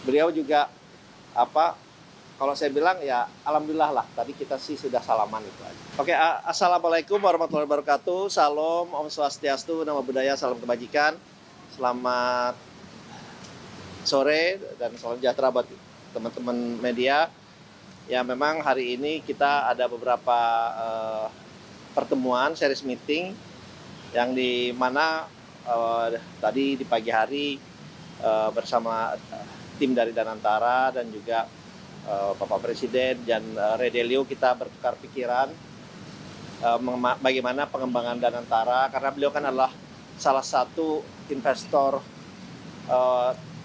beliau juga apa, kalau saya bilang ya alhamdulillah lah, tadi kita sih sudah salaman itu aja. Oke, assalamualaikum warahmatullahi wabarakatuh. Salam, Om Swastiastu, Namo Buddhaya, salam kebajikan. Selamat sore dan salam sejahtera buat teman-teman media. Ya memang hari ini kita ada beberapa pertemuan, series meeting yang di mana tadi di pagi hari bersama tim dari Danantara dan juga Bapak Presiden dan Redelio kita bertukar pikiran bagaimana pengembangan Danantara, karena beliau kan adalah salah satu investor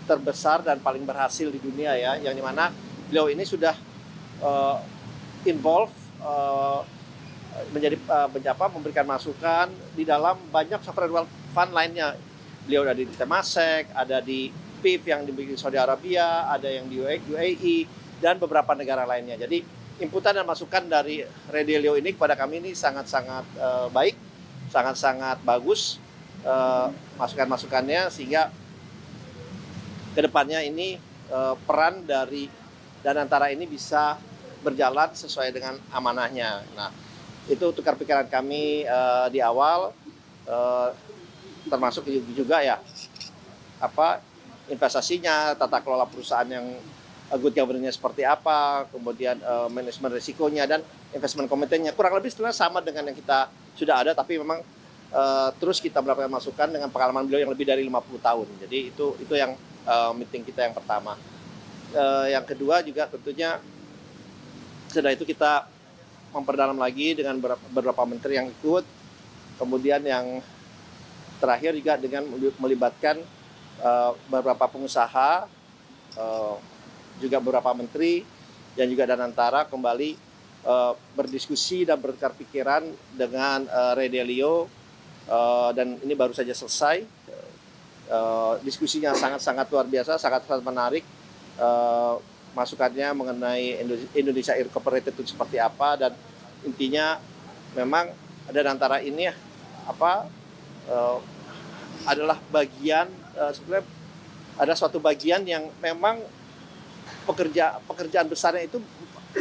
terbesar dan paling berhasil di dunia ya, yang dimana beliau ini sudah involve menjadi memberikan masukan di dalam banyak sovereign wealth fund lainnya. Beliau ada di Temasek, ada di PIF yang dimiliki Saudi Arabia, ada yang di UAE dan beberapa negara lainnya. Jadi inputan dan masukan dari Redelio ini kepada kami ini sangat-sangat baik, sangat-sangat bagus masukan-masukannya, sehingga kedepannya ini peran dari Danantara ini bisa berjalan sesuai dengan amanahnya. Nah, itu tukar pikiran kami di awal, termasuk juga ya investasinya, tata kelola perusahaan yang good governance-nya seperti apa, kemudian manajemen risikonya dan investment committee-nya kurang lebih sebenarnya sama dengan yang kita sudah ada, tapi memang terus kita mendapatkan masukan dengan pengalaman beliau yang lebih dari 50 tahun. Jadi itu yang meeting kita yang pertama. Yang kedua juga tentunya setelah itu kita memperdalam lagi dengan beberapa menteri yang ikut. Kemudian yang terakhir juga dengan melibatkan beberapa pengusaha, juga beberapa menteri dan juga Danantara kembali berdiskusi dan bertukar pikiran dengan Redelio, dan ini baru saja selesai. Diskusinya sangat-sangat luar biasa, sangat-sangat menarik. Masukannya mengenai Indonesia Air Cooperative itu seperti apa, dan intinya memang Danantara ini adalah bagian, sebenarnya ada suatu bagian yang memang pekerjaan besarnya itu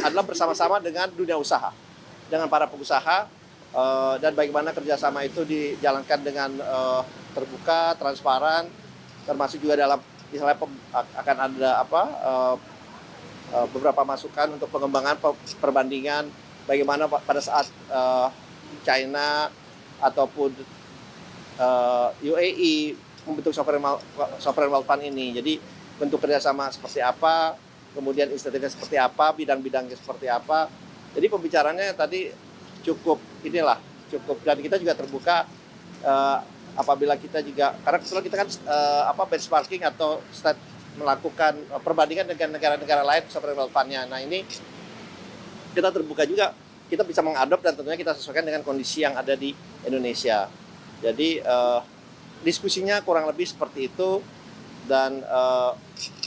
adalah bersama-sama dengan dunia usaha, dengan para pengusaha, dan bagaimana kerjasama itu dijalankan dengan terbuka, transparan, termasuk juga dalam misalnya akan ada beberapa masukan untuk pengembangan perbandingan bagaimana pada saat China ataupun UAE membentuk sovereign wealth fund ini. Jadi bentuk kerjasama seperti apa, kemudian insentifnya seperti apa, bidang-bidangnya seperti apa. Jadi pembicaranya tadi cukup dan kita juga terbuka apabila kita juga, karena kebetulan kita kan benchmarking atau melakukan perbandingan dengan negara-negara lain sovereign wealth fund-nya. Nah ini kita terbuka juga, kita bisa mengadop dan tentunya kita sesuaikan dengan kondisi yang ada di Indonesia. Jadi diskusinya kurang lebih seperti itu, dan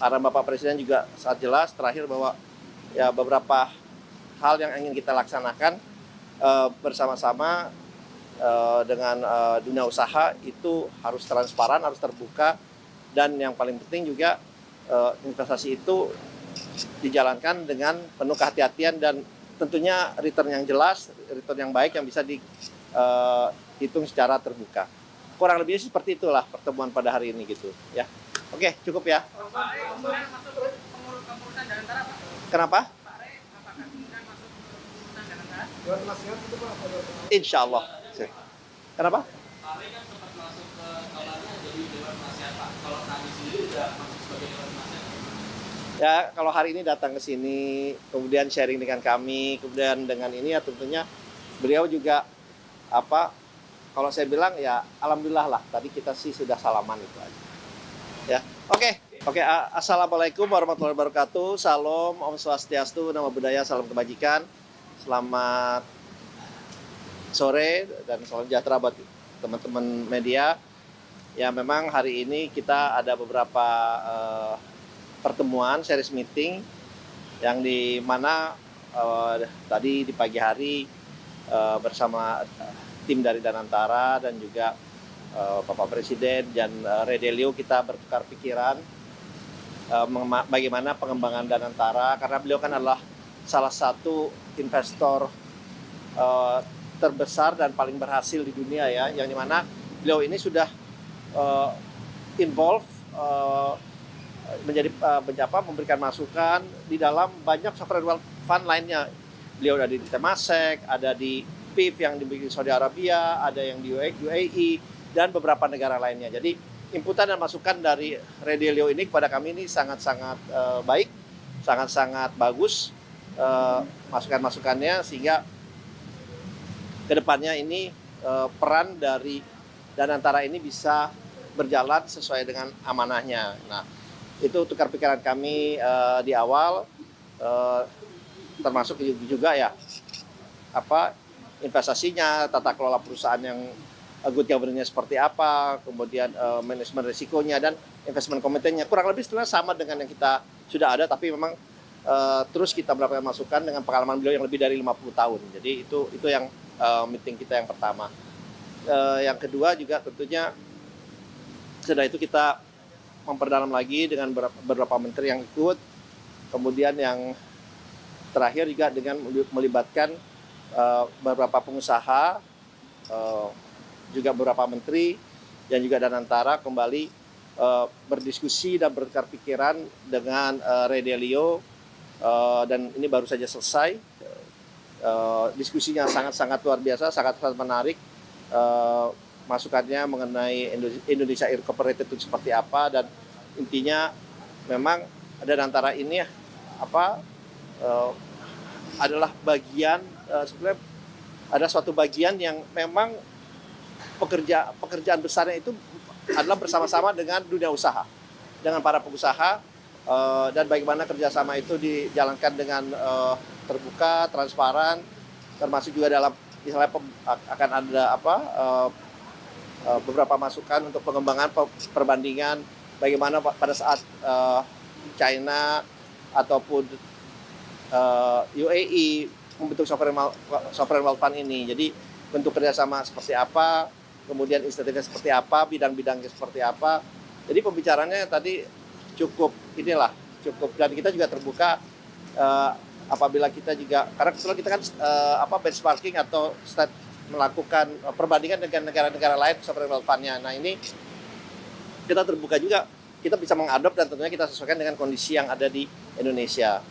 arahan Bapak Presiden juga sangat jelas terakhir bahwa ya beberapa hal yang ingin kita laksanakan bersama-sama dengan dunia usaha itu harus transparan, harus terbuka, dan yang paling penting juga investasi itu dijalankan dengan penuh kehati-hatian dan tentunya return yang jelas, return yang baik yang bisa dihitung secara terbuka. Kurang lebih seperti itulah pertemuan pada hari ini gitu ya. Oke, cukup ya. Kenapa? Insya Allah. Kenapa? Ya, kalau hari ini datang ke sini, kemudian sharing dengan kami, kemudian dengan ini ya tentunya beliau juga kalau saya bilang ya alhamdulillah lah, tadi kita sih sudah salaman itu aja. Ya. Oke, assalamualaikum warahmatullahi wabarakatuh. Salam, Om Swastiastu, Namo Buddhaya, salam kebajikan. Selamat sore dan salam sejahtera buat teman-teman media. Ya memang hari ini kita ada beberapa pertemuan, series meeting yang di mana tadi di pagi hari bersama tim dari Danantara dan juga Bapak Presiden dan Redelio kita bertukar pikiran bagaimana pengembangan Danantara, karena beliau kan adalah salah satu investor terbesar dan paling berhasil di dunia ya, yang dimana beliau ini sudah involve menjadi memberikan masukan di dalam banyak sovereign wealth fund lainnya. Beliau ada di Temasek, ada di PIF yang dimiliki Saudi Arabia, ada yang di UAE, dan beberapa negara lainnya. Jadi inputan dan masukan dari Redelio ini kepada kami ini sangat-sangat baik, sangat-sangat bagus masukan-masukannya, sehingga kedepannya ini peran dari Danantara ini bisa berjalan sesuai dengan amanahnya. Nah, itu tukar pikiran kami di awal, termasuk juga ya investasinya, tata kelola perusahaan yang good governance-nya seperti apa, kemudian manajemen risikonya dan investment committee-nya kurang lebih sebenarnya sama dengan yang kita sudah ada, tapi memang terus kita mendapatkan masukan dengan pengalaman beliau yang lebih dari 50 tahun. Jadi itu yang meeting kita yang pertama. Yang kedua juga tentunya setelah itu kita memperdalam lagi dengan beberapa menteri yang ikut. Kemudian yang terakhir juga dengan melibatkan beberapa pengusaha, juga beberapa menteri, dan juga Danantara kembali berdiskusi dan bertukar pikiran dengan Redelio, dan ini baru saja selesai. Diskusinya sangat-sangat luar biasa, sangat-sangat menarik. Masukannya mengenai Indonesia Air Cooperative itu seperti apa, dan intinya memang Danantara ini adalah bagian, sebenarnya ada suatu bagian yang memang pekerjaan besarnya itu adalah bersama-sama dengan dunia usaha, dengan para pengusaha, dan bagaimana kerjasama itu dijalankan dengan terbuka, transparan, termasuk juga dalam misalnya akan ada beberapa masukan untuk pengembangan perbandingan bagaimana pada saat China ataupun UAE membentuk sovereign wealth fund ini. Jadi bentuk kerjasama seperti apa, kemudian insentifnya seperti apa, bidang-bidangnya seperti apa. Jadi pembicaranya tadi cukup dan kita juga terbuka apabila kita juga, karena kebetulan kita kan benchmarking atau melakukan perbandingan dengan negara-negara lain sovereign wealth fund-nya. Nah, ini kita terbuka juga, kita bisa mengadop dan tentunya kita sesuaikan dengan kondisi yang ada di Indonesia.